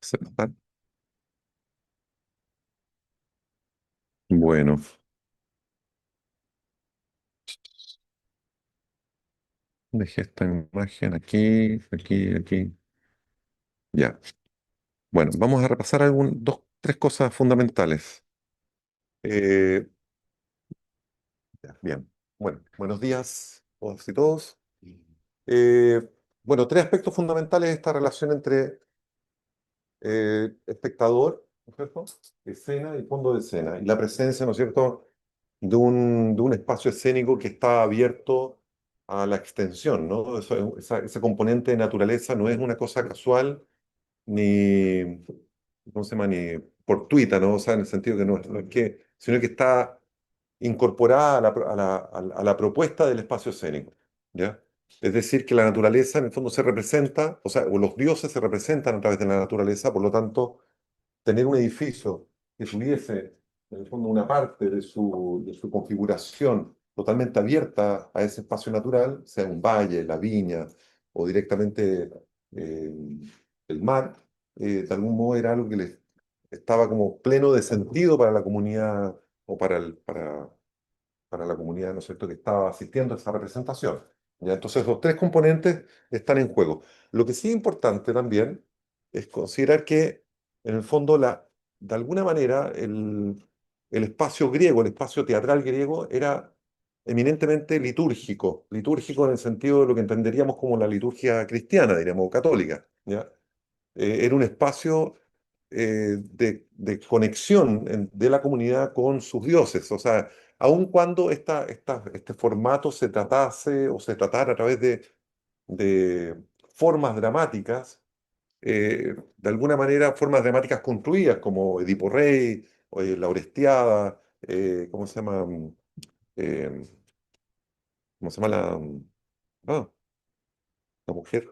Aceptar. Bueno, dejé esta imagen aquí, aquí, aquí. Ya. Bueno, vamos a repasar dos, tres cosas fundamentales. Eh, ya, bien. Bueno, buenos días, todas y todos. Eh, bueno, tres aspectos fundamentales de esta relación entre espectador, ¿no es cierto? Escena y fondo de escena. Y la presencia, ¿no es cierto?, de un espacio escénico que está abierto a la extensión, ¿no? Ese componente de naturaleza no es una cosa casual ni, ¿cómo se llama? Ni fortuita, ¿no? O sea, en el sentido que no es que, sino que está incorporada a la propuesta del espacio escénico, ¿ya? Es decir, que la naturaleza en el fondo se representa, o sea, o los dioses se representan a través de la naturaleza, por lo tanto, tener un edificio que tuviese, en el fondo, una parte de su configuración totalmente abierta a ese espacio natural, sea un valle, la viña o directamente eh, el mar, de algún modo era algo que les estaba como pleno de sentido para la comunidad o para la comunidad, ¿no es cierto?, que estaba asistiendo a esa representación. ¿Ya? Entonces, los tres componentes están en juego. Lo que sí es importante también es considerar que, en el fondo, de alguna manera, el espacio griego, el espacio teatral griego, era eminentemente litúrgico, litúrgico en el sentido de lo que entenderíamos como la liturgia cristiana, diríamos, o católica. ¿Ya? Era un espacio de conexión de la comunidad con sus dioses. O sea, aun cuando este formato se tratase o se tratara a través de formas dramáticas, de alguna manera formas dramáticas construidas, como Edipo Rey, o La Orestiada, ¿cómo se llama? Eh, ¿Cómo se llama ah, la mujer,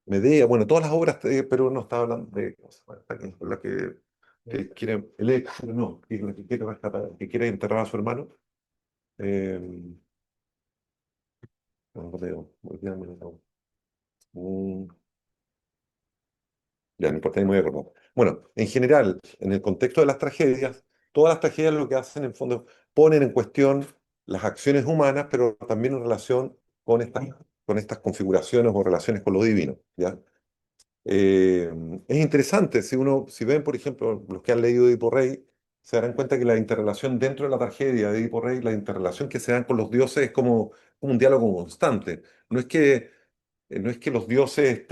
Medea, bueno, todas las obras, pero no estaba hablando de la que quiere, no, que la que quiere rescatar, que quiere enterrar a su hermano. Eh, no veo, olvídame, no. Mm, ya, no importa, ni me voy a acordar. Bueno, en general, en el contexto de las tragedias, todas las tragedias lo que hacen, en fondo, ponen en cuestión las acciones humanas, pero también en relación con estas configuraciones o relaciones con lo divino, ¿ya? Eh, es interesante, si ven, por ejemplo, los que han leído Edipo Rey, se darán cuenta que la interrelación dentro de la tragedia de Edipo Rey, la interrelación que se dan con los dioses es como un diálogo constante. No es que los dioses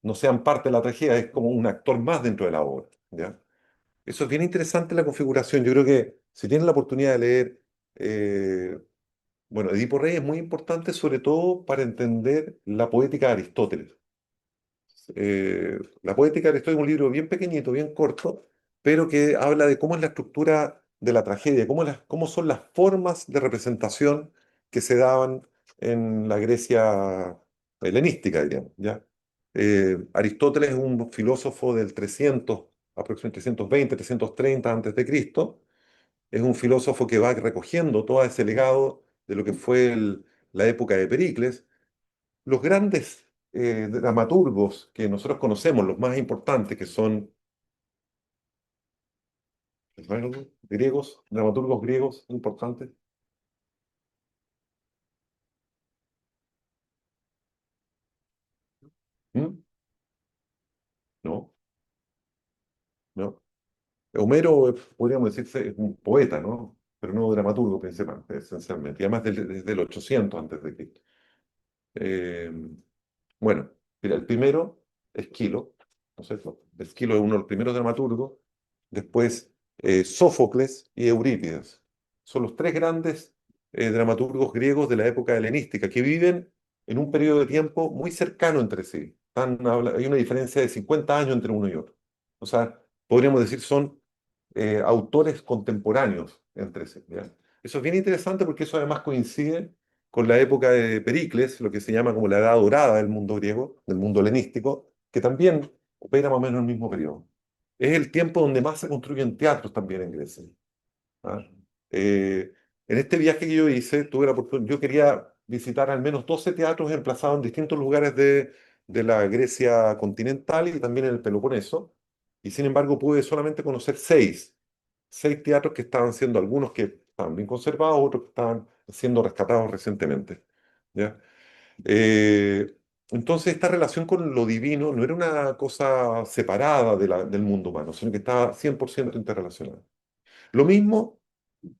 no sean parte de la tragedia, es como un actor más dentro de la obra, ¿ya? Eso es bien interesante la configuración. Yo creo que si tienen la oportunidad de leer, bueno, Edipo Rey es muy importante sobre todo para entender la poética de Aristóteles. La poética de Aristóteles es un libro bien pequeñito, bien corto, pero que habla de cómo es la estructura de la tragedia, cómo son las formas de representación que se daban en la Grecia helenística, diríamos, ¿ya? Aristóteles es un filósofo del 300, aproximadamente 320, 330 antes de Cristo. Es un filósofo que va recogiendo todo ese legado de lo que fue la época de Pericles. Los grandes dramaturgos que nosotros conocemos, los más importantes, que son griegos, dramaturgos griegos importantes. ¿Mm? No, no. Homero, podríamos decirse, es un poeta, ¿no? Pero no dramaturgo principalmente, esencialmente, y además desde el 800 antes de Cristo. Eh, bueno, mira, el primero, Esquilo, ¿no es cierto? Esquilo es uno de los primeros dramaturgos. Después, Sófocles y Eurípides. Son los tres grandes dramaturgos griegos de la época helenística que viven en un periodo de tiempo muy cercano entre sí. Hay una diferencia de 50 años entre uno y otro. O sea, podríamos decir son autores contemporáneos entre sí, ¿ya? Eso es bien interesante porque eso además coincide con la época de Pericles, lo que se llama como la edad dorada del mundo griego, del mundo helenístico, que también opera más o menos en el mismo periodo. Es el tiempo donde más se construyen teatros también en Grecia. ¿Ah? Eh, en este viaje que yo hice, tuve la oportunidad, yo quería visitar al menos 12 teatros emplazados en distintos lugares de la Grecia continental y también en el Peloponeso, y sin embargo pude solamente conocer seis teatros que estaban siendo algunos que estaban bien conservados, otros que estaban siendo rescatados recientemente. ¿Ya? Eh, entonces, esta relación con lo divino no era una cosa separada del mundo humano, sino que estaba 100% interrelacionada. Lo mismo,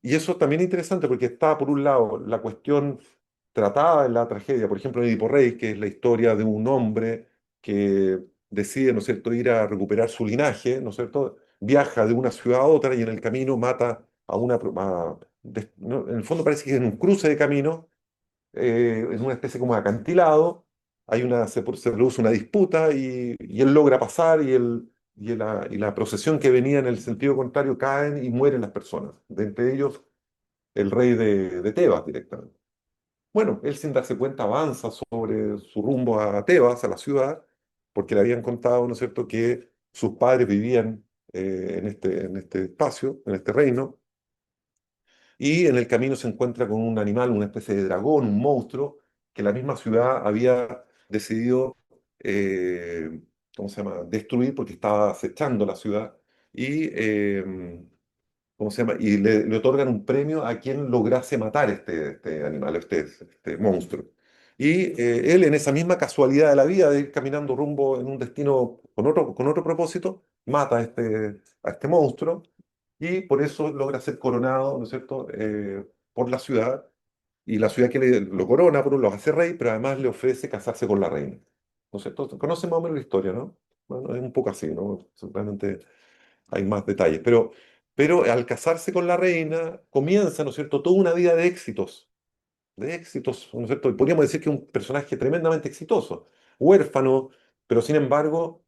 y eso también es interesante porque está, por un lado, la cuestión tratada en la tragedia, por ejemplo, en Edipo Rey, que es la historia de un hombre que decide, ¿no es cierto?, ir a recuperar su linaje, ¿no es cierto?, viaja de una ciudad a otra y en el camino mata a una... ¿no? En el fondo parece que es en un cruce de camino, en una especie como de acantilado, se produce una disputa y él logra pasar y la procesión que venía en el sentido contrario caen y mueren las personas, de entre ellos el rey de Tebas directamente. Bueno, él sin darse cuenta avanza sobre su rumbo a Tebas, a la ciudad, porque le habían contado, ¿no es cierto?, que sus padres vivían en este espacio, en este reino, y en el camino se encuentra con un animal, una especie de dragón, un monstruo, que la misma ciudad había decidido, ¿cómo se llama?, destruir porque estaba acechando la ciudad. Y, ¿cómo se llama? Y le otorgan un premio a quien lograse matar este animal, este monstruo. Y él, en esa misma casualidad de la vida, de ir caminando rumbo en un destino con otro propósito, mata a este monstruo y por eso logra ser coronado, ¿no es cierto?, por la ciudad, y la ciudad que lo corona, por un lado, hace rey, pero además le ofrece casarse con la reina. ¿No es cierto? Conocen más o menos la historia, ¿no? Bueno, es un poco así, ¿no? Realmente hay más detalles, pero al casarse con la reina comienza, ¿no es cierto?, toda una vida de éxitos, ¿no es cierto? Y podríamos decir que es un personaje tremendamente exitoso, huérfano, pero sin embargo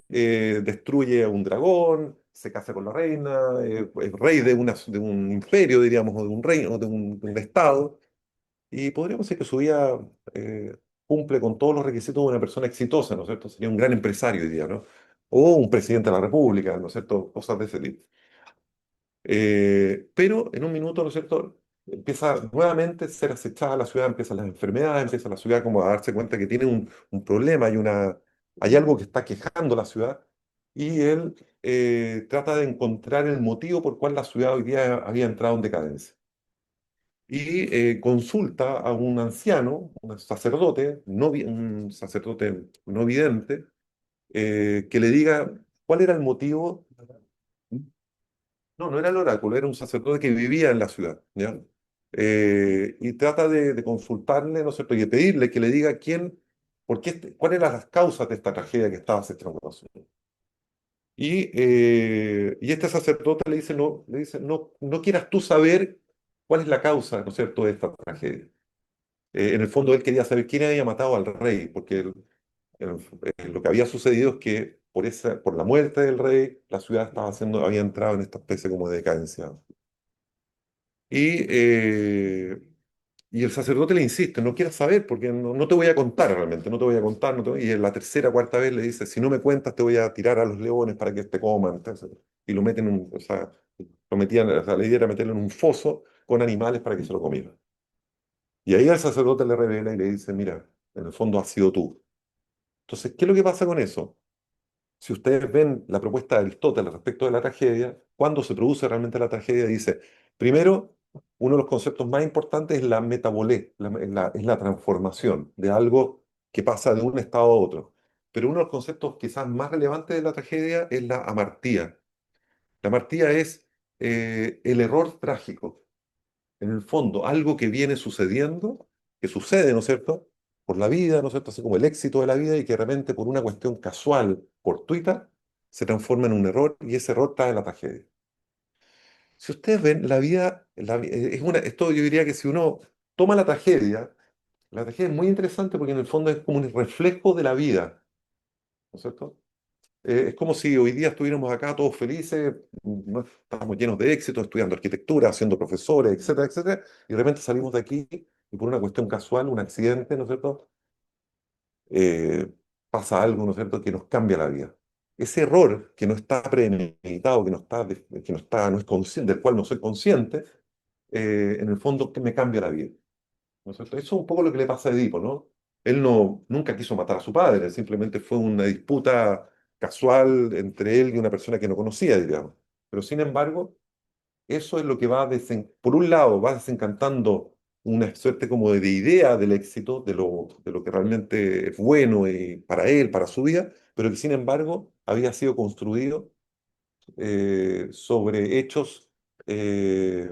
destruye a un dragón, se casa con la reina, es rey de un imperio, diríamos, o de un reino, de un estado, y podríamos decir que su vida cumple con todos los requisitos de una persona exitosa, ¿no es cierto? Sería un gran empresario hoy día, ¿no? O un presidente de la República, ¿no es cierto? Cosas de ese tipo. Pero en un minuto, ¿no es cierto?, empieza nuevamente a ser acechada la ciudad, empiezan las enfermedades, empieza la ciudad como a darse cuenta que tiene un problema, hay algo que está quejando la ciudad, y él trata de encontrar el motivo por cual la ciudad hoy día había entrado en decadencia. Y consulta a un anciano, un sacerdote no vidente, que le diga cuál era el motivo. No, no era el oráculo, era un sacerdote que vivía en la ciudad, ¿ya? Y trata de consultarle, ¿no es cierto?, y de pedirle que le diga cuáles eran las causas de esta tragedia que estaba acechando la ciudad. Y este sacerdote le dice, no, no quieras tú saber cuál es la causa, ¿no es cierto?, de esta tragedia. En el fondo él quería saber quién había matado al rey, porque lo que había sucedido es que por la muerte del rey, la ciudad había entrado en esta especie como de decadencia. Y, eh, y el sacerdote le insiste, no quieras saber porque no te voy a contar realmente, no te voy a contar. Y en la tercera, cuarta vez le dice, si no me cuentas te voy a tirar a los leones para que te coman. Entonces, y lo meten o sea, o sea, la idea era meterlo en un foso con animales para que se lo comieran. Y ahí el sacerdote le revela y le dice, mira, en el fondo has sido tú. Entonces, ¿qué es lo que pasa con eso? Si ustedes ven la propuesta de Aristóteles respecto de la tragedia, cuando se produce realmente la tragedia, dice, primero, uno de los conceptos más importantes es la metabolé, es la transformación de algo que pasa de un estado a otro. Pero uno de los conceptos quizás más relevantes de la tragedia es la amartía. La amartía es el error trágico, en el fondo, algo que viene sucediendo, que sucede, ¿no es cierto?, por la vida, ¿no es cierto?, así como el éxito de la vida y que de repente por una cuestión casual, fortuita, se transforma en un error y ese error trae la tragedia. Si ustedes ven, esto yo diría que si uno toma la tragedia es muy interesante porque en el fondo es como un reflejo de la vida, ¿no es cierto? Es como si hoy día estuviéramos acá todos felices, ¿no? Estamos llenos de éxito, estudiando arquitectura, siendo profesores, etcétera, etcétera, y de repente salimos de aquí y por una cuestión casual, un accidente, ¿no es cierto? Eh, Pasa algo, ¿no es cierto?, que nos cambia la vida. Ese error que no está premeditado, no es consciente, del cual no soy consciente, en el fondo que me cambia la vida, ¿no es cierto? Eso es un poco lo que le pasa a Edipo, ¿no? Él no, nunca quiso matar a su padre, simplemente fue una disputa casual entre él y una persona que no conocía, digamos. Pero sin embargo, eso es lo que va, por un lado, va desencantando una suerte como de idea del éxito, de lo que realmente es bueno y para él, para su vida, pero que sin embargo había sido construido sobre hechos, eh,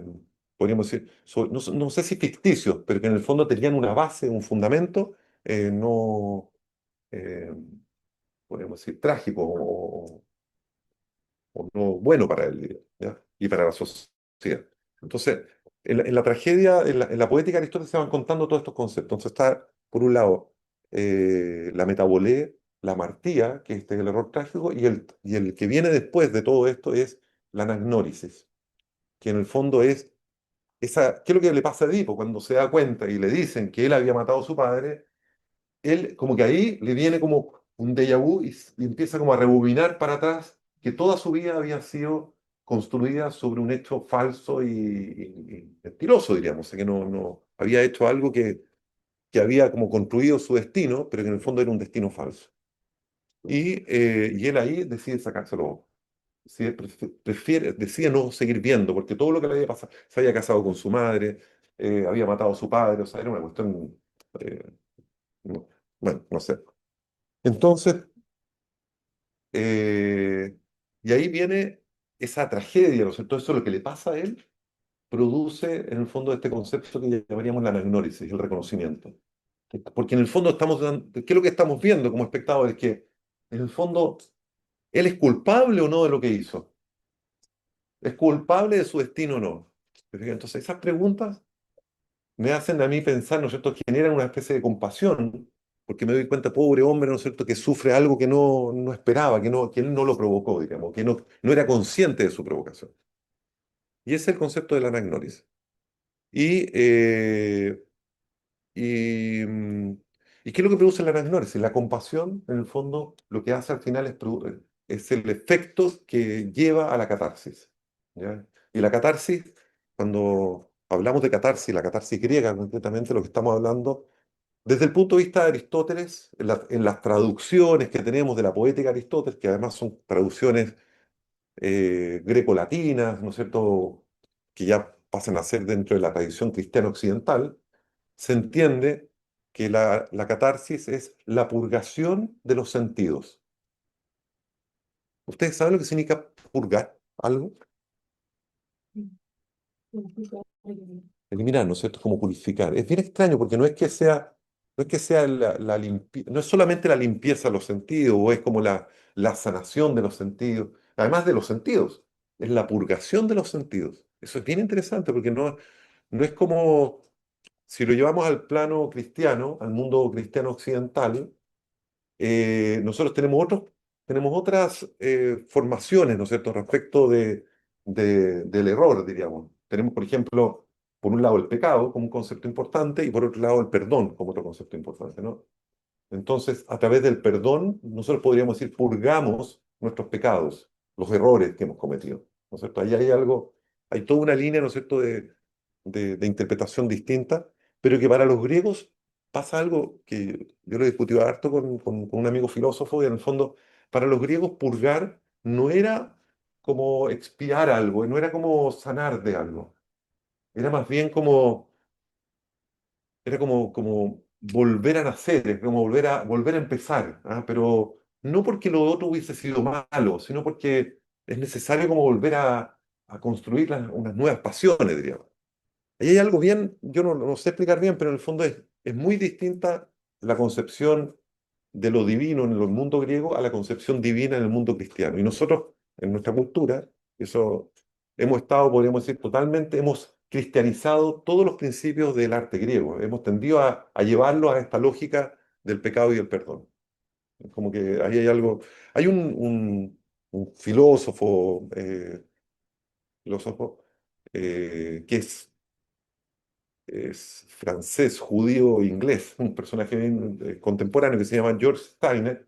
podríamos decir, no, no sé si ficticios, pero que en el fondo tenían una base, un fundamento, no, eh, podríamos decir, trágico o no bueno para él, digamos, ¿ya? Y para la sociedad. Entonces, en la tragedia, en la poética de Aristóteles se van contando todos estos conceptos. Entonces está, por un lado, la metabolé, la amartía, que este es el error trágico, y el que viene después de todo esto es la anagnórisis, que en el fondo es ¿qué es lo que le pasa a Edipo cuando se da cuenta y le dicen que él había matado a su padre? Él como que ahí le viene como un déjà vu y empieza como a rebobinar para atrás que toda su vida había sido construida sobre un hecho falso y mentiroso, diríamos, o sea, que no había hecho algo que había como construido su destino, pero que en el fondo era un destino falso. Y él ahí decide sacárselo. Decide no seguir viendo, porque todo lo que le había pasado, se había casado con su madre, había matado a su padre, o sea, era una cuestión, eh, no- bueno, no sé. Entonces, eh, y ahí viene esa tragedia, ¿no es cierto? Eso lo que le pasa a él produce en el fondo este concepto que llamaríamos la anagnórisis, el reconocimiento. Porque en el fondo ¿qué es lo que estamos viendo como espectadores? Que en el fondo, ¿él es culpable o no de lo que hizo? ¿Es culpable de su destino o no? Entonces, esas preguntas me hacen a mí pensar, ¿no es cierto?, generan una especie de compasión, porque me doy cuenta, pobre hombre, ¿no es cierto?, que sufre algo que no esperaba, que él no lo provocó, digamos, que no era consciente de su provocación. Y ese es el concepto de la anagnórisis. Y, eh, y, mm, ¿Y qué es lo que produce la anagnórisis? La compasión, en el fondo, lo que hace al final es el efecto que lleva a la catarsis. ¿Ya? Y la catarsis, cuando hablamos de catarsis, la catarsis griega concretamente, lo que estamos hablando, desde el punto de vista de Aristóteles, en las traducciones que tenemos de la poética de Aristóteles, que además son traducciones grecolatinas, ¿no es cierto?, que ya pasan a ser dentro de la tradición cristiana occidental, se entiende que la catarsis es la purgación de los sentidos. ¿Ustedes saben lo que significa purgar algo? Eliminar, ¿no es cierto? Es como purificar. Es bien extraño porque no es que sea no es solamente la limpieza de los sentidos o es como la sanación de los sentidos, además de los sentidos, es la purgación de los sentidos. Eso es bien interesante porque no es como si lo llevamos al plano cristiano, al mundo cristiano occidental, nosotros tenemos otras formaciones, ¿no es cierto?, respecto del error, diríamos. Tenemos, por ejemplo, por un lado el pecado como un concepto importante y por otro lado el perdón como otro concepto importante, ¿no? Entonces, a través del perdón, nosotros podríamos decir, purgamos nuestros pecados, los errores que hemos cometido, ¿no es cierto? Ahí hay algo, hay toda una línea, ¿no es cierto?, de interpretación distinta, pero que para los griegos pasa algo que yo lo he discutido harto con un amigo filósofo, y en el fondo, para los griegos purgar no era como expiar algo, no era como sanar de algo, era más bien como volver a nacer, es como volver a empezar, ¿ah? Pero no porque lo otro hubiese sido malo, sino porque es necesario como volver a construir unas nuevas pasiones, diríamos. Ahí hay algo bien, yo no sé explicar bien, pero en el fondo es muy distinta la concepción de lo divino en el mundo griego a la concepción divina en el mundo cristiano. Y nosotros, en nuestra cultura, eso hemos estado, podríamos decir, totalmente, hemos cristianizado todos los principios del arte griego. Hemos tendido a llevarlo a esta lógica del pecado y el perdón. Es como que ahí hay algo. Hay un filósofo que es francés, judío, inglés, un personaje bien, contemporáneo que se llama George Steiner,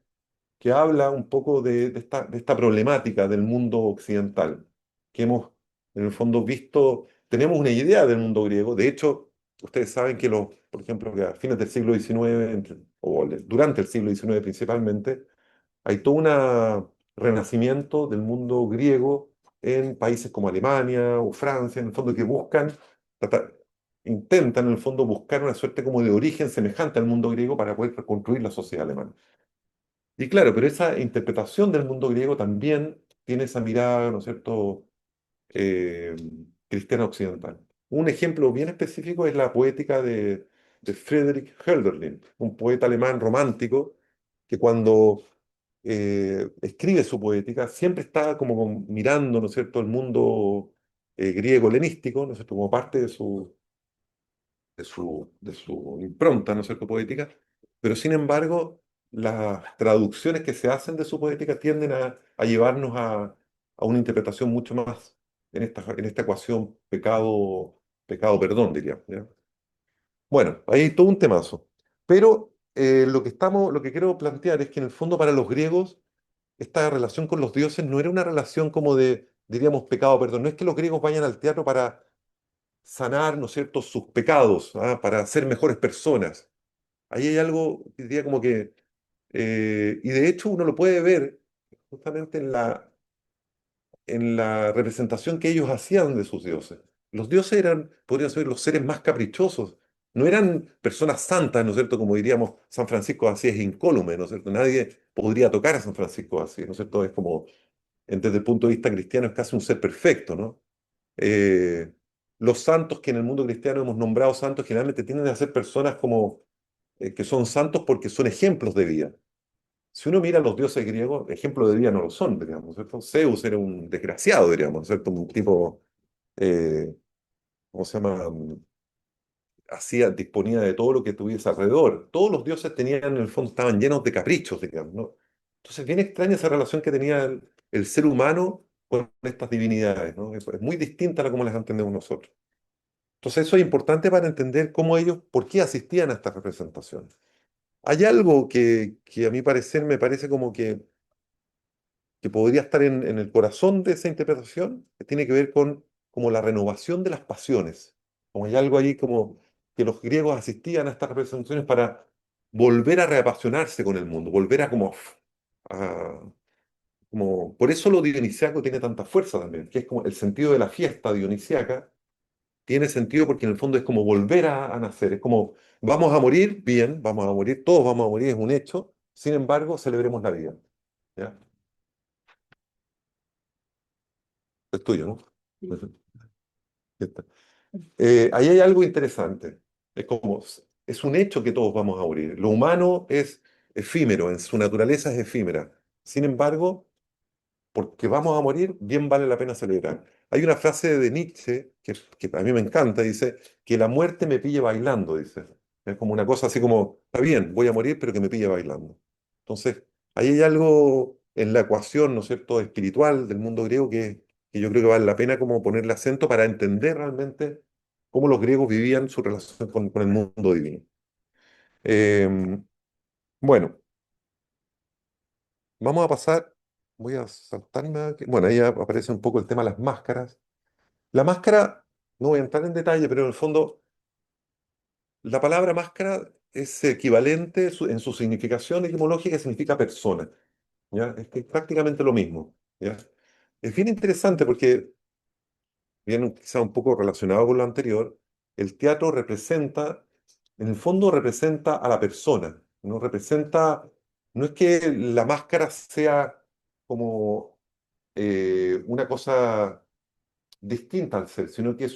que habla un poco de esta problemática del mundo occidental, que en el fondo visto, tenemos una idea del mundo griego. De hecho, ustedes saben que por ejemplo, que a fines del siglo XIX, durante el siglo XIX principalmente, hay todo un renacimiento del mundo griego en países como Alemania o Francia, en el fondo, que trata- intentan en el fondo buscar una suerte como de origen semejante al mundo griego para poder reconstruir la sociedad alemana. Y claro, pero esa interpretación del mundo griego también tiene esa mirada, ¿no es cierto?, eh, cristiana occidental. Un ejemplo bien específico es la poética de Friedrich Hölderlin, un poeta alemán romántico que cuando escribe su poética siempre está como mirando, ¿no es cierto?, el mundo griego helenístico, ¿no es cierto?, como parte de su impronta, ¿no es cierto?, poética, pero sin embargo, las traducciones que se hacen de su poética tienden a llevarnos a una interpretación mucho más en esta ecuación pecado-perdón, diría. ¿Ya? Bueno, ahí hay todo un temazo. Pero lo que quiero plantear es que en el fondo para los griegos, esta relación con los dioses no era una relación como de, diríamos, pecado-perdón. No es que los griegos vayan al teatro para sanar, ¿no es cierto?, sus pecados, ¿ah? Para ser mejores personas. Ahí hay algo, que diría como que, y de hecho uno lo puede ver justamente en la representación que ellos hacían de sus dioses. Los dioses eran, podrían ser los seres más caprichosos, no eran personas santas, ¿no es cierto? Como diríamos, San Francisco de Asís es incólume, ¿no es cierto? Nadie podría tocar a San Francisco de Asís, ¿no es cierto? Es como, desde el punto de vista cristiano, es casi un ser perfecto, ¿no? Eh, los santos que en el mundo cristiano hemos nombrado santos generalmente tienden a ser personas como que son santos porque son ejemplos de vida. Si uno mira a los dioses griegos, ejemplos de vida no lo son, digamos, ¿cierto? Zeus era un desgraciado, diríamos, ¿cierto? Un tipo, eh, ¿cómo se llama? Disponía de todo lo que tuviese alrededor. Todos los dioses tenían, en el fondo, estaban llenos de caprichos, digamos, ¿no? Entonces, bien extraña esa relación que tenía el ser humano con estas divinidades, ¿no? Es muy distinta a la como las entendemos nosotros. Entonces, eso es importante para entender cómo ellos, por qué asistían a estas representaciones. Hay algo que a mi parecer me parece como que podría estar en el corazón de esa interpretación, que tiene que ver con como la renovación de las pasiones. Como hay algo ahí como que los griegos asistían a estas representaciones para volver a reapasionarse con el mundo, volver a- por eso lo dionisiaco tiene tanta fuerza también, que es como el sentido de la fiesta dionisiaca, tiene sentido porque en el fondo es como volver a nacer, es como vamos a morir, bien, vamos a morir, todos vamos a morir, es un hecho, sin embargo, celebremos la vida. ¿Ya? Es tuyo, ¿no? Ya está. Ahí hay algo interesante. Es un hecho que todos vamos a morir. Lo humano es efímero, en su naturaleza es efímera. Sin embargo, porque vamos a morir, bien vale la pena celebrar. Hay una frase de Nietzsche que a mí me encanta, dice, que la muerte me pille bailando, dice. Es como una cosa así como, está bien, voy a morir, pero que me pille bailando. Entonces, ahí hay algo en la ecuación, ¿no es cierto?, espiritual del mundo griego que yo creo que vale la pena como ponerle acento para entender realmente cómo los griegos vivían su relación con el mundo divino. Eh, bueno, vamos a pasar, voy a saltarme aquí. Bueno, ahí aparece un poco el tema de las máscaras. La máscara, no voy a entrar en detalle, pero en el fondo, la palabra máscara es equivalente en su significación etimológica, significa persona. ¿Ya? Es que es prácticamente lo mismo. ¿Ya? Es bien interesante porque, bien quizá un poco relacionado con lo anterior, el teatro representa, en el fondo representa a la persona, no representa, no es que la máscara sea como una cosa distinta al ser, sino que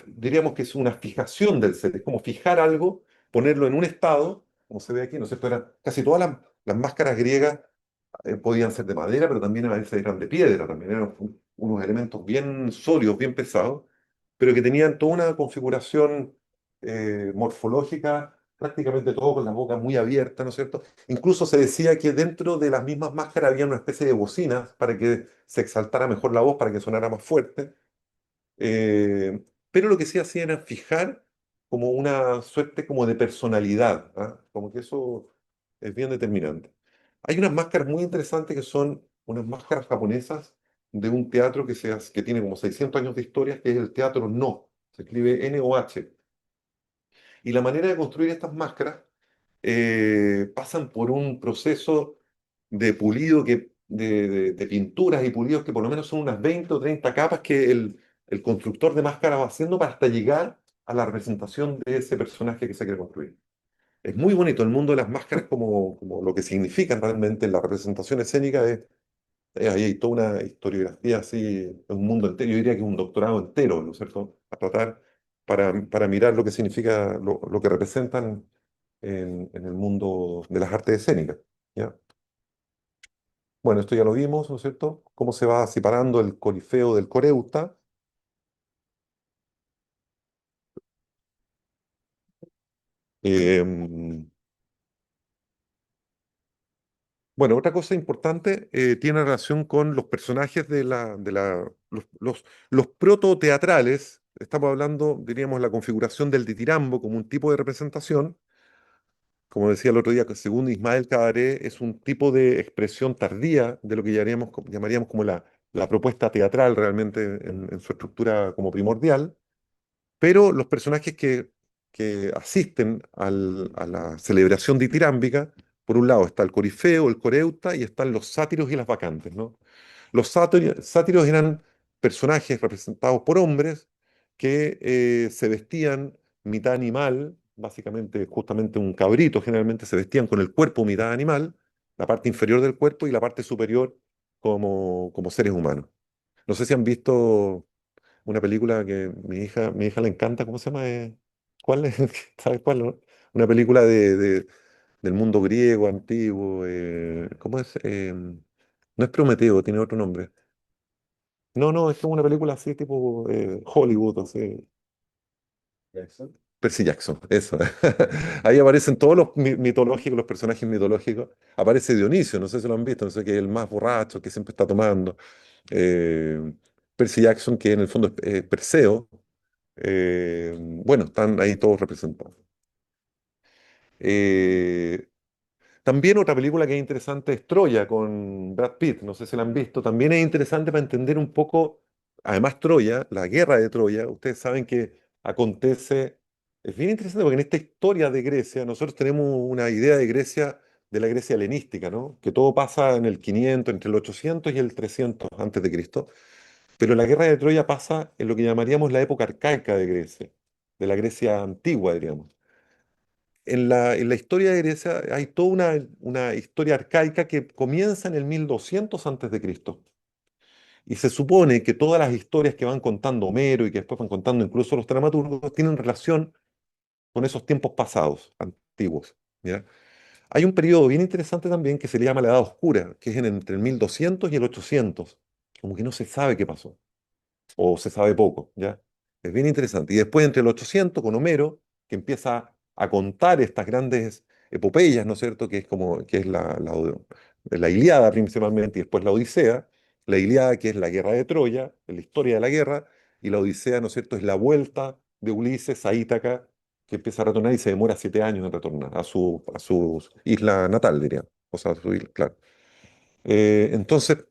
diríamos que es una fijación del ser, es como fijar algo, ponerlo en un estado, como se ve aquí, ¿no es cierto? Casi todas las máscaras griegas podían ser de madera, pero también a veces eran de piedra, también eran unos elementos bien sólidos, bien pesados, pero que tenían toda una configuración morfológica, prácticamente todo con la boca muy abierta, ¿no es cierto? Incluso se decía que dentro de las mismas máscaras había una especie de bocinas para que se exaltara mejor la voz, para que sonara más fuerte. Pero lo que sí hacían era fijar como una suerte como de personalidad, ¿ah? Como que eso es bien determinante. Hay unas máscaras muy interesantes que son unas máscaras japonesas de un teatro que tiene como 600 años de historia, que es el teatro No. Se escribe N-O-H. Y la manera de construir estas máscaras pasan por un proceso de pulido de pinturas y pulidos que por lo menos son unas 20 o 30 capas que el constructor de máscara va haciendo para hasta llegar a la representación de ese personaje que se quiere construir. Es muy bonito el mundo de las máscaras como lo que significan realmente la representación escénica. Ahí hay toda una historiografía así, un mundo entero, yo diría que un doctorado entero, ¿no es cierto? A tratar para mirar lo que significa, lo que representan en el mundo de las artes escénicas, ¿ya? Bueno, esto ya lo vimos, ¿no es cierto? Cómo se va separando el corifeo del coreuta. Eh, bueno, otra cosa importante tiene relación con los personajes los prototeatrales. Estamos hablando, diríamos, la configuración del ditirambo como un tipo de representación. Como decía el otro día, que según Ismael Cabaret, es un tipo de expresión tardía de lo que llamaríamos como la propuesta teatral realmente en su estructura como primordial. Pero los personajes que asisten a la celebración ditirámbica, por un lado está el corifeo, el coreuta, y están los sátiros y las bacantes, ¿no? Los sátiros eran personajes representados por hombres que se vestían mitad animal, básicamente justamente un cabrito, generalmente se vestían con el cuerpo mitad animal, la parte inferior del cuerpo y la parte superior como seres humanos. No sé si han visto una película que mi hija le encanta, ¿cómo se llama? ¿Cuál es? ¿Sabes cuál, no? Una película del mundo griego antiguo. ¿Cómo es? No es Prometeo, tiene otro nombre. No, no, es como una película así tipo Hollywood, así. Jackson. Percy Jackson, eso. Ahí aparecen todos los mitológicos, los personajes mitológicos. Aparece Dionisio, no sé si lo han visto, no sé, que es el más borracho, que siempre está tomando. Eh, Percy Jackson, que en el fondo es Perseo. Bueno, están ahí todos representados. Eh, También otra película que es interesante es Troya con Brad Pitt, no sé si la han visto, también es interesante para entender un poco, además Troya, la guerra de Troya, ustedes saben que acontece, es bien interesante porque en esta historia de Grecia nosotros tenemos una idea de Grecia, de la Grecia helenística, ¿no? Que todo pasa en el 500, entre el 800 y el 300 antes de Cristo, pero la guerra de Troya pasa en lo que llamaríamos la época arcaica de Grecia, de la Grecia antigua, diríamos. En la historia de Grecia hay toda una historia arcaica que comienza en el 1200 antes de Cristo. Y se supone que todas las historias que van contando Homero y que después van contando incluso los dramaturgos tienen relación con esos tiempos pasados, antiguos. ¿Ya? Hay un periodo bien interesante también que se le llama la Edad Oscura, que es entre el 1200 y el 800. Como que no se sabe qué pasó o se sabe poco, ¿ya? Es bien interesante. Y después entre el 800 con Homero, que empieza a contar estas grandes epopeyas, ¿no es cierto? Que es la Ilíada principalmente y después la Odisea. La Ilíada, que es la guerra de Troya, la historia de la guerra, y la Odisea, ¿no es cierto?, es la vuelta de Ulises a Ítaca, que empieza a retornar y se demora 7 años en retornar a su isla natal, diría. O sea, a su isla, claro. Entonces,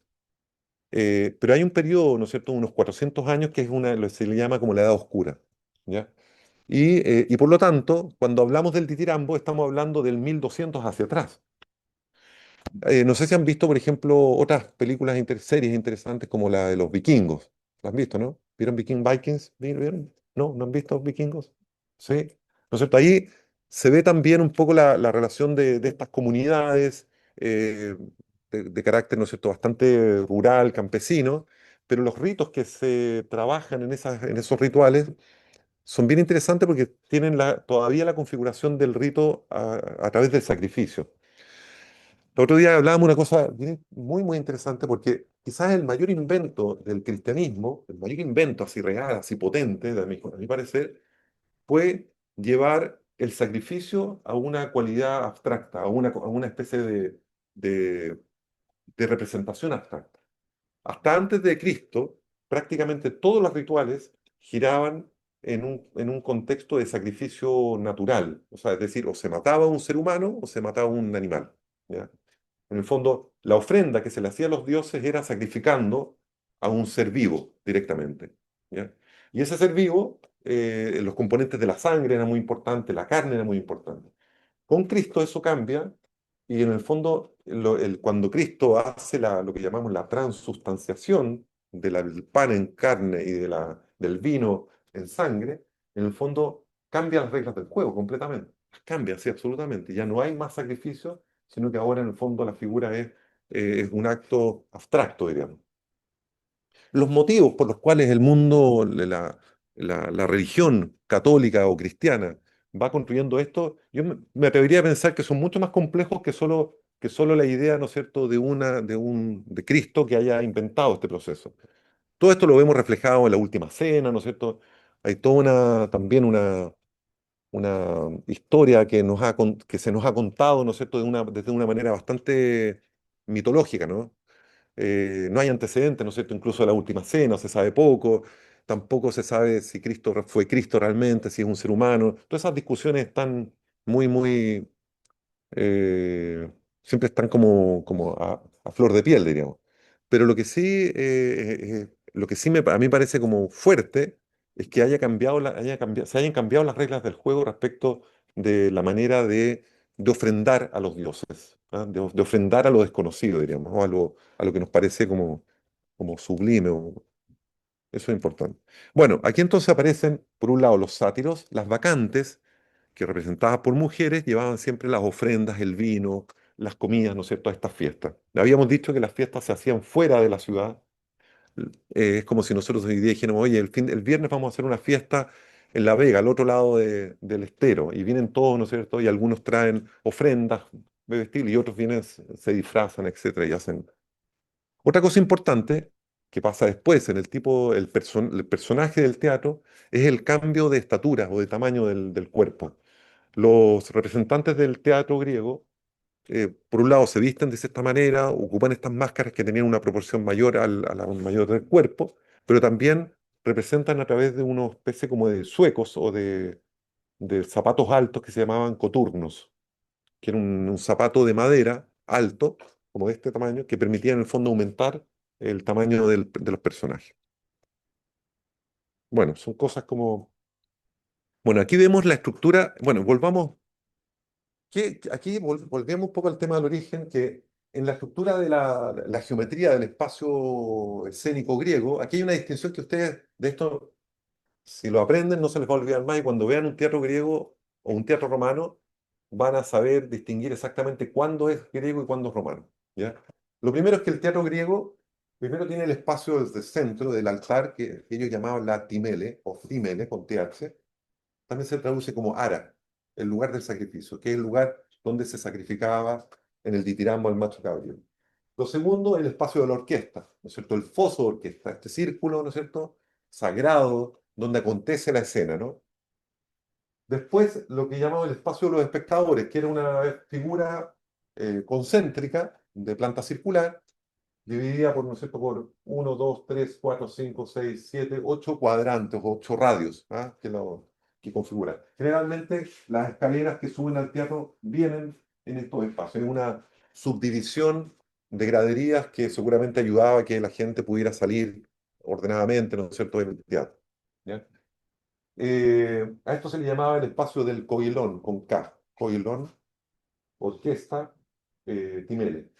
pero hay un periodo, ¿no es cierto?, unos 400 años que es lo que se le llama como la Edad Oscura, ¿ya? Y por lo tanto, cuando hablamos del ditirambo, estamos hablando del 1200 hacia atrás. No sé si han visto, por ejemplo, otras películas, series interesantes como la de los vikingos. ¿Las han visto, no? ¿Vieron Vikings? ¿Vieron? ¿No? ¿No han visto vikingos? Sí. ¿No es cierto? Ahí se ve también un poco la relación de estas comunidades eh, de carácter, ¿no es cierto?, bastante rural, campesino, pero los ritos que se trabajan en esos rituales son bien interesantes porque tienen todavía la configuración del rito a través del sacrificio. El otro día hablábamos una cosa muy, muy interesante porque quizás el mayor invento del cristianismo, el mayor invento así real, así potente, a mi parecer, fue llevar el sacrificio a una cualidad abstracta, a una especie de, de representación abstracta. Hasta antes de Cristo, prácticamente todos los rituales giraban en un contexto de sacrificio natural. O sea, es decir, o se mataba un ser humano o se mataba un animal. ¿Ya? En el fondo, la ofrenda que se le hacía a los dioses era sacrificando a un ser vivo directamente. ¿Ya? Y ese ser vivo los componentes de la sangre eran muy importantes, la carne era muy importante. Con Cristo eso cambia y en el fondo cuando Cristo hace lo que llamamos la transustanciación del pan en carne y del vino en sangre, en el fondo cambia las reglas del juego completamente. Las cambia, sí, absolutamente. Ya no hay más sacrificio, sino que ahora en el fondo la figura es un acto abstracto, diríamos. Los motivos por los cuales el mundo, la religión católica o cristiana va construyendo esto, yo me atrevería a pensar que son mucho más complejos que solo la idea, ¿no es cierto?, de Cristo que haya inventado este proceso. Todo esto lo vemos reflejado en la última cena, ¿no es cierto? Hay toda también una historia que se nos ha contado, ¿no es cierto?, desde una manera bastante mitológica, ¿no? No hay antecedentes, ¿no es cierto? Incluso de la última cena, se sabe poco, tampoco se sabe si Cristo fue Cristo realmente, si es un ser humano. Todas esas discusiones están muy, eh, siempre están como a flor de piel, diríamos. Pero lo que sí a mí me parece como fuerte es que se hayan cambiado las reglas del juego respecto de la manera de ofrendar a los dioses, ¿ah? De ofrendar a lo desconocido, diríamos, o a lo que nos parece como sublime. Eso es importante. Bueno, aquí entonces aparecen, por un lado, los sátiros, las bacantes, que representadas por mujeres llevaban siempre las ofrendas, el vino, las comidas, ¿no es cierto?, a estas fiestas. Habíamos dicho que las fiestas se hacían fuera de la ciudad. Es como si nosotros hoy día dijéramos, oye, el viernes vamos a hacer una fiesta en La Vega, al otro lado del estero, y vienen todos, ¿no es cierto?, y algunos traen ofrendas de vestir y otros vienen, se disfrazan, etcétera, y hacen. Otra cosa importante que pasa después en el personaje del teatro es el cambio de estatura o de tamaño del cuerpo. Los representantes del teatro griego, por un lado, se visten de esta manera, ocupan estas máscaras que tenían una proporción mayor a la mayor del cuerpo, pero también representan a través de una especie como de zuecos o de zapatos altos que se llamaban coturnos, que era un zapato de madera alto, como de este tamaño, que permitía en el fondo aumentar el tamaño de los personajes. Bueno, son cosas como. Bueno, aquí vemos la estructura. Bueno, aquí volvemos un poco al tema del origen, que en la estructura de la geometría del espacio escénico griego, aquí hay una distinción que ustedes, de esto, si lo aprenden, no se les va a olvidar más, y cuando vean un teatro griego o un teatro romano, van a saber distinguir exactamente cuándo es griego y cuándo es romano, ¿ya? Lo primero es que el teatro griego, primero tiene el espacio desde el centro del altar, que ellos llamaban la timele, o cimele, con TH, también se traduce como ara, el lugar del sacrificio, que es el lugar donde se sacrificaba en el ditirambo al macho cabrío. Lo segundo, el espacio de la orquesta, ¿no es cierto? El foso de orquesta, este círculo, ¿no es cierto?, sagrado, donde acontece la escena, ¿no? Después, lo que llamamos el espacio de los espectadores, que era una figura concéntrica de planta circular, dividida por, ¿no es cierto?, por uno, 2, 3, 4, 5, 6, 7, 8 cuadrantes, 8 radios, ¿ah?, que configuran. Generalmente, las escaleras que suben al teatro vienen en estos espacios. Es una subdivisión de graderías que seguramente ayudaba a que la gente pudiera salir ordenadamente, ¿no es cierto?, del teatro. ¿Ya? A esto se le llamaba el espacio del coilón, con K. Coilón, orquesta, timele.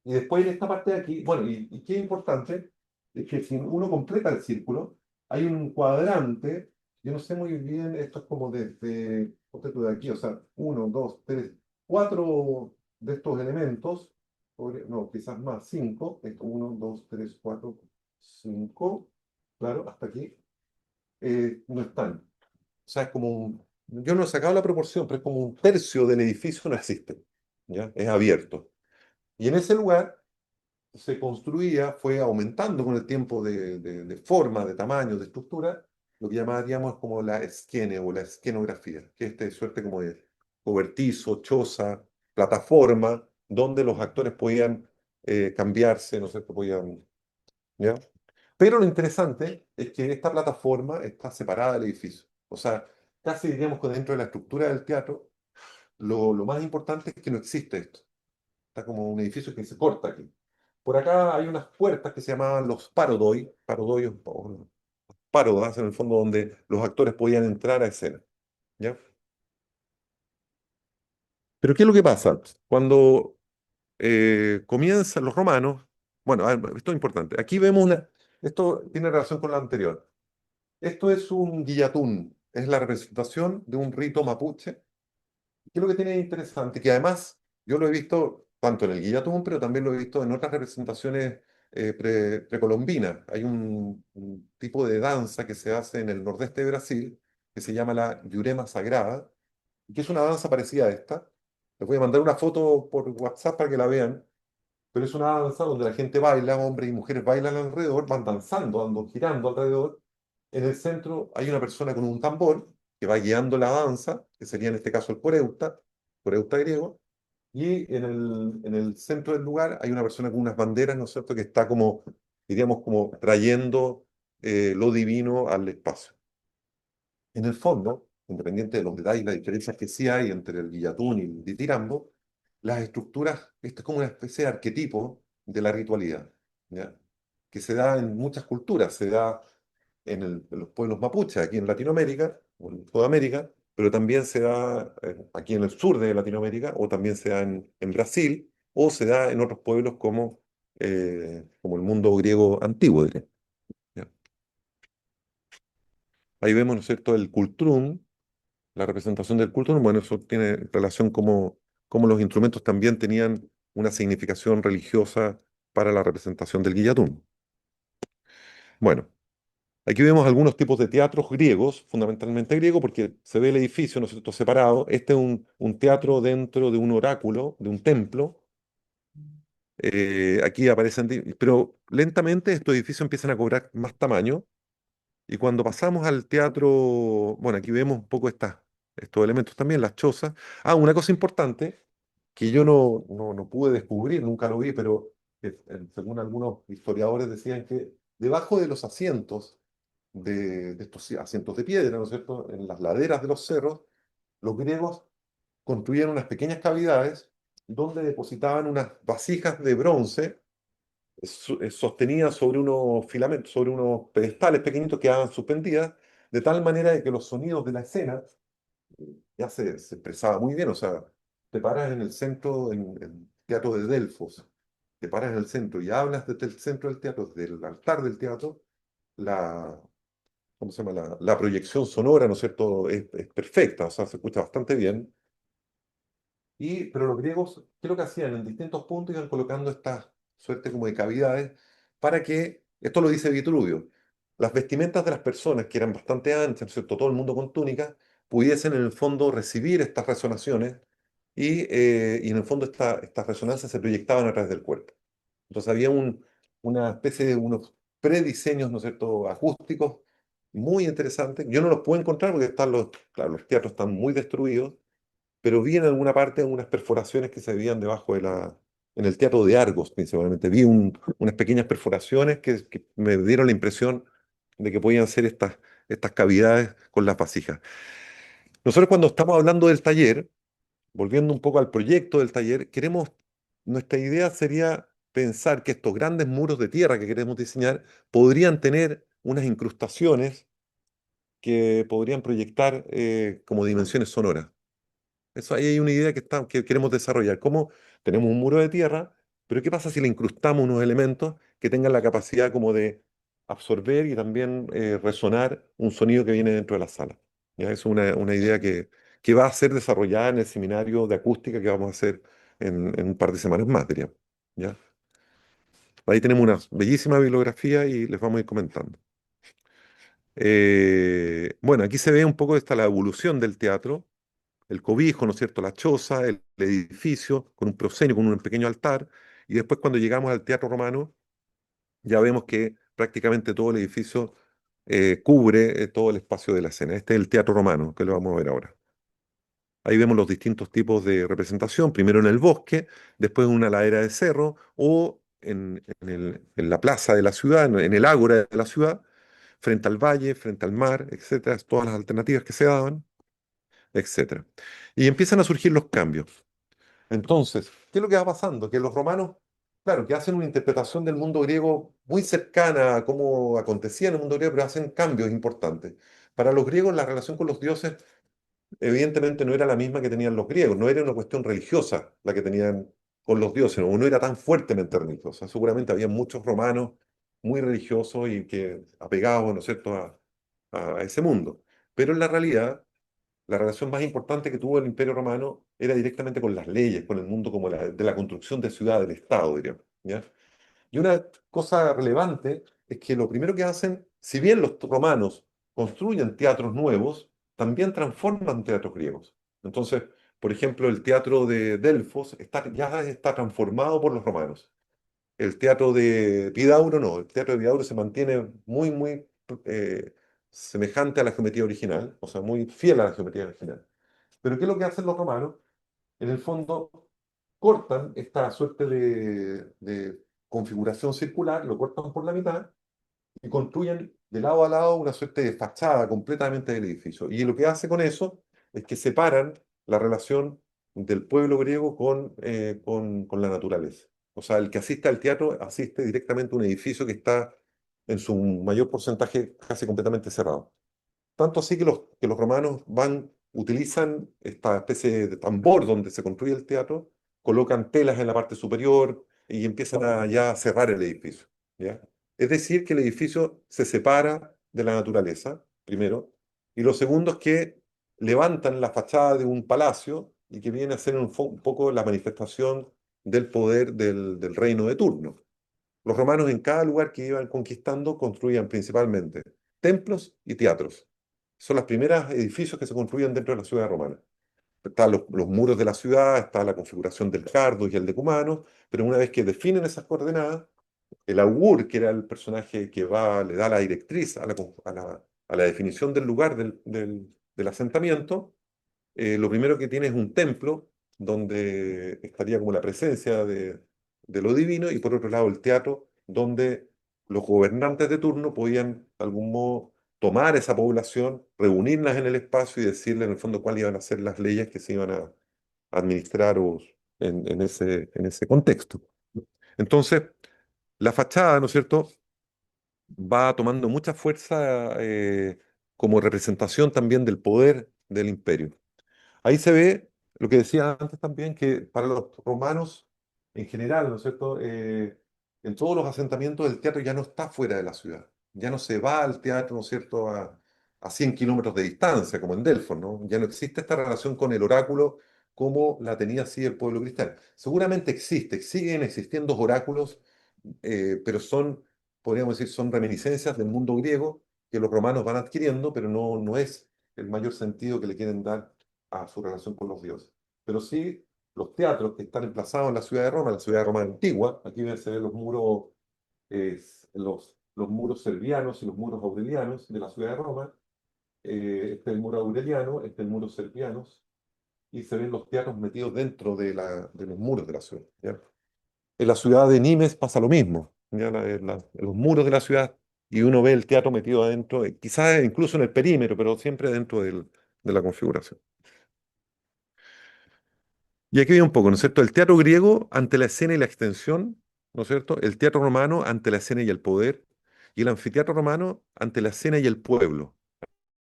Y después en esta parte de aquí, bueno, y qué importante, es que si uno completa el círculo, hay un cuadrante, yo no sé muy bien, esto es como ponte tú de aquí, o sea, uno, dos, tres, cuatro de estos elementos, no, quizás más, cinco, esto, uno, dos, tres, cuatro, cinco, claro, hasta aquí, no están. O sea, es como yo no he sacado la proporción, pero es como un tercio del edificio no existe, ¿ya? Es abierto. Y en ese lugar se construía, fue aumentando con el tiempo de forma, de tamaño, de estructura, lo que llamaríamos como la esquene o la escenografía, que es esta suerte como de cobertizo, choza, plataforma, donde los actores podían cambiarse, ¿no es cierto? Podían, ¿ya? Pero lo interesante es que esta plataforma está separada del edificio. O sea, casi diríamos que dentro de la estructura del teatro, lo más importante es que no existe esto. Está como un edificio que se corta aquí. Por acá hay unas puertas que se llamaban los parodoi, parodoi parodas, en el fondo, donde los actores podían entrar a escena. ¿Ya? Pero ¿qué es lo que pasa? Cuando comienzan los romanos, bueno, a ver, esto es importante. Aquí vemos una, esto tiene relación con la anterior. Esto es un guillatún, es la representación de un rito mapuche. ¿Qué es lo que tiene de interesante? Que además yo lo he visto tanto en el guillatún, pero también lo he visto en otras representaciones precolombinas. Hay un tipo de danza que se hace en el nordeste de Brasil que se llama la Yurema Sagrada, y que es una danza parecida a esta. Les voy a mandar una foto por WhatsApp para que la vean, pero es una danza donde la gente baila, hombres y mujeres bailan alrededor, van danzando, girando alrededor. En el centro hay una persona con un tambor que va guiando la danza, que sería en este caso el coreuta griego, y en el centro del lugar hay una persona con unas banderas, ¿no es cierto?, que está como, diríamos, como trayendo lo divino al espacio. En el fondo, independiente de los detalles y las diferencias que sí hay entre el guillatún y el ditirambo, las estructuras, esto es como una especie de arquetipo de la ritualidad, ¿ya? Que se da en muchas culturas, se da en los pueblos mapuches, aquí en Latinoamérica, o en Sudamérica, pero también se da aquí en el sur de Latinoamérica, o también se da en Brasil, o se da en otros pueblos como el mundo griego antiguo, diría. ¿Ya? Ahí vemos, ¿no es cierto?, el cultrum, la representación del culto, bueno, eso tiene relación como los instrumentos también tenían una significación religiosa para la representación del guillatún. Bueno, aquí vemos algunos tipos de teatros griegos, fundamentalmente griego, porque se ve el edificio, ¿no es cierto?, separado. Este es un teatro dentro de un oráculo, de un templo. Aquí aparecen, pero lentamente estos edificios empiezan a cobrar más tamaño. Y cuando pasamos al teatro, bueno, aquí vemos un poco estos elementos también, las chozas. Ah, una cosa importante que yo no pude descubrir, nunca lo vi, pero según algunos historiadores decían que debajo de los asientos, de estos asientos de piedra, ¿no es cierto?, en las laderas de los cerros, los griegos construyeron unas pequeñas cavidades donde depositaban unas vasijas de bronce sostenidas sobre unos filamentos, sobre unos pedestales pequeñitos que quedaban suspendidas, de tal manera de que los sonidos de la escena ya se expresaba muy bien. O sea, te paras en el centro, en el teatro de Delfos, te paras en el centro y hablas desde el centro del teatro, desde el altar del teatro, la, ¿cómo se llama? La proyección sonora, ¿no es cierto?, es perfecta, o sea, se escucha bastante bien. Pero los griegos, ¿qué es lo que hacían? En distintos puntos iban colocando esta suerte como de cavidades para que, esto lo dice Vitruvio, las vestimentas de las personas, que eran bastante anchas, ¿no es cierto?, todo el mundo con túnicas, pudiesen en el fondo recibir estas resonaciones y en el fondo estas resonancias se proyectaban a través del cuerpo. Entonces había una especie de unos prediseños, ¿no es cierto?, acústicos muy interesantes. Yo no los puedo encontrar porque claro, los teatros están muy destruidos, pero vi en alguna parte unas perforaciones que se veían debajo en el teatro de Argos principalmente. Vi unas pequeñas perforaciones que me dieron la impresión de que podían ser estas cavidades con las vasijas. Nosotros cuando estamos hablando del taller, volviendo un poco al proyecto del taller, nuestra idea sería pensar que estos grandes muros de tierra que queremos diseñar podrían tener unas incrustaciones que podrían proyectar como dimensiones sonoras. Eso ahí hay una idea que queremos desarrollar. ¿Cómo tenemos un muro de tierra, pero qué pasa si le incrustamos unos elementos que tengan la capacidad como de absorber y también resonar un sonido que viene dentro de la sala? ¿Ya? Es una idea que va a ser desarrollada en el seminario de acústica que vamos a hacer en un par de semanas más, diríamos. ¿Ya? Ahí tenemos una bellísima bibliografía y les vamos a ir comentando. Bueno, aquí se ve un poco la evolución del teatro, el cobijo, ¿no es cierto?, la choza, el edificio, con un proscenio, con un pequeño altar, y después cuando llegamos al teatro romano, ya vemos que prácticamente todo el edificio cubre todo el espacio de la escena. Este es el teatro romano, que lo vamos a ver ahora. Ahí vemos los distintos tipos de representación, primero en el bosque, después en una ladera de cerro, o en la plaza de la ciudad, en el ágora de la ciudad, frente al valle, frente al mar, etcétera, todas las alternativas que se daban, etcétera. Y empiezan a surgir los cambios. Entonces, ¿qué es lo que va pasando? Que los romanos claro, que hacen una interpretación del mundo griego muy cercana a cómo acontecía en el mundo griego, pero hacen cambios importantes. Para los griegos, la relación con los dioses evidentemente no era la misma que tenían los griegos, no era una cuestión religiosa la que tenían con los dioses, o no era tan fuertemente religiosa. Seguramente había muchos romanos muy religiosos y que apegados, ¿no es cierto?, a ese mundo. Pero en la realidad, la relación más importante que tuvo el Imperio Romano era directamente con las leyes, con el mundo como de la construcción de ciudad, del Estado, diríamos, ¿ya? Y una cosa relevante es que lo primero que hacen, si bien los romanos construyen teatros nuevos, también transforman teatros griegos. Entonces, por ejemplo, el teatro de Delfos ya está transformado por los romanos. El teatro de Pidauro no, el teatro de Pidauro se mantiene muy eh, semejante a la geometría original, o sea, muy fiel a la geometría original. Pero ¿qué es lo que hacen los romanos? En el fondo, cortan esta suerte de configuración circular, lo cortan por la mitad y construyen de lado a lado una suerte de fachada completamente del edificio. Y lo que hace con eso es que separan la relación del pueblo griego con la naturaleza. O sea, el que asiste al teatro asiste directamente a un edificio que está en su mayor porcentaje casi completamente cerrado. Tanto así que los romanos utilizan esta especie de tambor donde se construye el teatro, colocan telas en la parte superior y empiezan a ya cerrar el edificio, ¿ya? Es decir, que el edificio se separa de la naturaleza, primero, y lo segundo es que levantan la fachada de un palacio y que viene a ser un poco la manifestación del poder del reino de turno. Los romanos en cada lugar que iban conquistando construían principalmente templos y teatros. Son los primeros edificios que se construían dentro de la ciudad romana. Están los muros de la ciudad, está la configuración del cardo y el decumano, pero una vez que definen esas coordenadas, el augur, que era el personaje que le da la directriz a la definición del lugar del asentamiento, lo primero que tiene es un templo donde estaría como la presencia de lo divino y por otro lado el teatro donde los gobernantes de turno podían de algún modo tomar esa población, reunirlas en el espacio y decirle en el fondo cuáles iban a ser las leyes que se iban a administrar en ese contexto. Entonces, la fachada, ¿no es cierto?, va tomando mucha fuerza como representación también del poder del imperio. Ahí se ve lo que decía antes también, que para los romanos en general, ¿no es cierto? En todos los asentamientos el teatro ya no está fuera de la ciudad. Ya no se va al teatro, ¿no es cierto?, a 100 kilómetros de distancia, como en Delfos, ¿no? Ya no existe esta relación con el oráculo como la tenía así el pueblo cristiano. Seguramente siguen existiendo oráculos, pero podríamos decir, son reminiscencias del mundo griego que los romanos van adquiriendo, pero no es el mayor sentido que le quieren dar a su relación con los dioses. Pero sí, los teatros que están emplazados en la ciudad de Roma, la ciudad de Roma antigua, aquí se ven los muros, los muros servianos y los muros aurelianos de la ciudad de Roma. Este es el muro aureliano, este es el muro servianos, y se ven los teatros metidos dentro de los muros de la ciudad, ¿ya? En la ciudad de Nimes pasa lo mismo, ¿ya? En los muros de la ciudad, y uno ve el teatro metido adentro, quizás incluso en el perímetro, pero siempre dentro de la configuración. Y aquí viene un poco, ¿no es cierto? El teatro griego ante la escena y la extensión, ¿no es cierto? El teatro romano ante la escena y el poder, y el anfiteatro romano ante la escena y el pueblo.